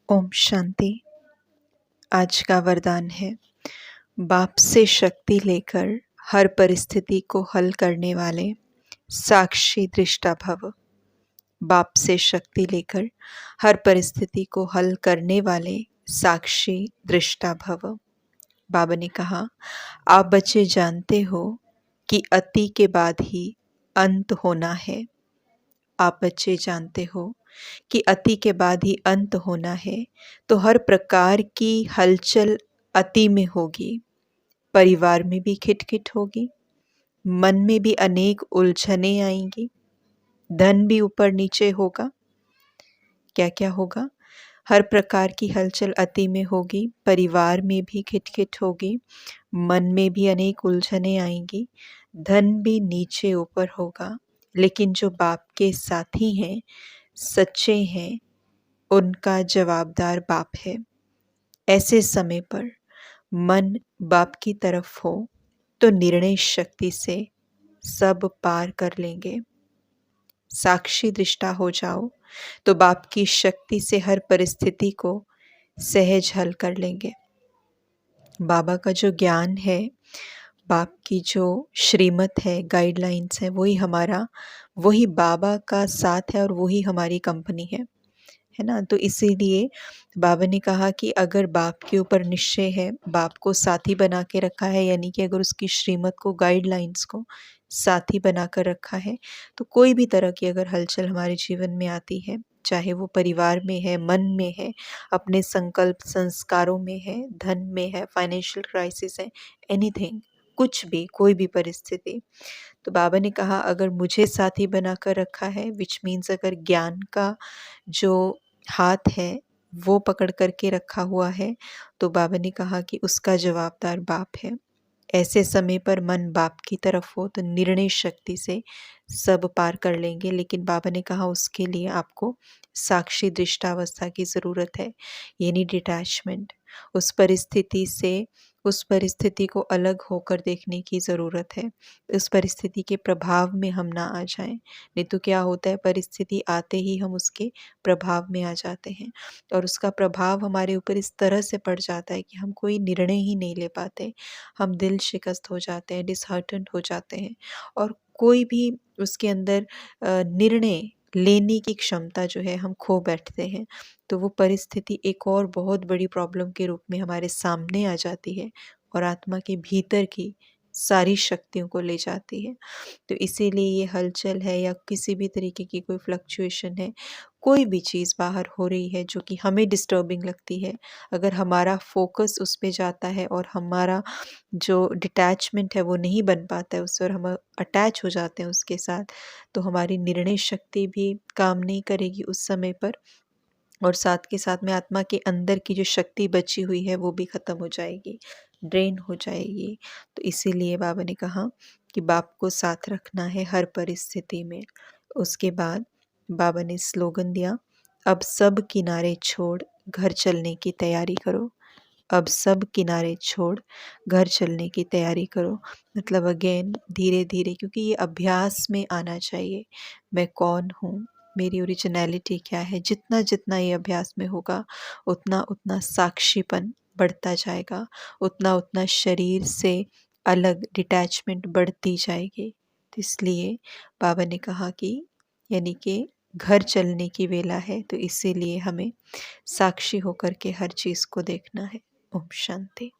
ओम शांति। आज का वरदान है, बाप से शक्ति लेकर हर परिस्थिति को हल करने वाले साक्षी दृष्टा भव। बाप से शक्ति लेकर हर परिस्थिति को हल करने वाले साक्षी दृष्टा भव। बाबा ने कहा, आप बच्चे जानते हो कि अति के बाद ही अंत होना है। आप बच्चे जानते हो कि अति के बाद ही अंत होना है, तो हर प्रकार की हलचल अति में होगी। परिवार में भी खिटखिट होगी, मन में भी अनेक उलझनें आएंगी, धन भी ऊपर नीचे होगा। क्या क्या होगा? हर प्रकार की हलचल अति में होगी, परिवार में भी खिटखिट होगी, मन में भी अनेक उलझनें आएंगी, धन भी नीचे ऊपर होगा। लेकिन जो बाप के साथी हैं, सच्चे हैं, उनका जवाबदार बाप है। ऐसे समय पर मन बाप की तरफ हो तो निर्णय शक्ति से सब पार कर लेंगे। साक्षी दृष्टा हो जाओ तो बाप की शक्ति से हर परिस्थिति को सहज हल कर लेंगे। बाबा का जो ज्ञान है, बाप की जो श्रीमत है, गाइडलाइंस है, वही बाबा का साथ है और वही हमारी कंपनी है ना। तो इसीलिए बाबा ने कहा कि अगर बाप के ऊपर निश्चय है, बाप को साथी बना के रखा है, यानी कि अगर उसकी श्रीमत को, गाइडलाइंस को साथी बना कर रखा है, तो कोई भी तरह की अगर हलचल हमारे जीवन में आती है, चाहे वो परिवार में है, मन में है, अपने संकल्प संस्कारों में है, धन में है, फाइनेंशियल क्राइसिस है, एनीथिंग, कुछ भी, कोई भी परिस्थिति, तो बाबा ने कहा अगर मुझे साथी बनाकर रखा है, विच मीन्स अगर ज्ञान का जो हाथ है वो पकड़ करके रखा हुआ है, तो बाबा ने कहा कि उसका जवाबदार बाप है। ऐसे समय पर मन बाप की तरफ हो तो निर्णय शक्ति से सब पार कर लेंगे। लेकिन बाबा ने कहा उसके लिए आपको साक्षी दृष्टावस्था की ज़रूरत है, यानी डिटैचमेंट। उस परिस्थिति से, उस परिस्थिति को अलग होकर देखने की ज़रूरत है। उस परिस्थिति के प्रभाव में हम ना आ जाएं। नहीं तो क्या होता है, परिस्थिति आते ही हम उसके प्रभाव में आ जाते हैं और उसका प्रभाव हमारे ऊपर इस तरह से पड़ जाता है कि हम कोई निर्णय ही नहीं ले पाते। हम दिल शिकस्त हो जाते हैं, डिसहार्टेंड हो जाते हैं और कोई भी उसके अंदर निर्णय लेने की क्षमता जो है हम खो बैठते हैं। तो वो परिस्थिति एक और बहुत बड़ी प्रॉब्लम के रूप में हमारे सामने आ जाती है और आत्मा के भीतर की सारी शक्तियों को ले जाती है। तो इसीलिए ये हलचल है या किसी भी तरीके की कोई फ्लक्चुएशन है, कोई भी चीज़ बाहर हो रही है जो कि हमें डिस्टर्बिंग लगती है, अगर हमारा फोकस उस पे जाता है और हमारा जो डिटैचमेंट है वो नहीं बन पाता है उससे और हम अटैच हो जाते हैं उसके साथ, तो हमारी निर्णय शक्ति भी काम नहीं करेगी उस समय पर और साथ के साथ में आत्मा के अंदर की जो शक्ति बची हुई है वो भी ख़त्म हो जाएगी, ड्रेन हो जाएगी। तो इसीलिए बाबा ने कहा कि बाप को साथ रखना है हर परिस्थिति में। उसके बाद बाबा ने स्लोगन दिया, अब सब किनारे छोड़ घर चलने की तैयारी करो। अब सब किनारे छोड़ घर चलने की तैयारी करो। मतलब अगेन धीरे धीरे, क्योंकि ये अभ्यास में आना चाहिए। मैं कौन हूँ, मेरी ओरिजिनलिटी क्या है, जितना जितना ये अभ्यास में होगा उतना उतना साक्षीपन बढ़ता जाएगा, उतना उतना शरीर से अलग डिटैचमेंट बढ़ती जाएगी। तो इसलिए बाबा ने कहा कि यानी कि घर चलने की वेला है, तो इसीलिए हमें साक्षी होकर के हर चीज़ को देखना है। ओम शांति।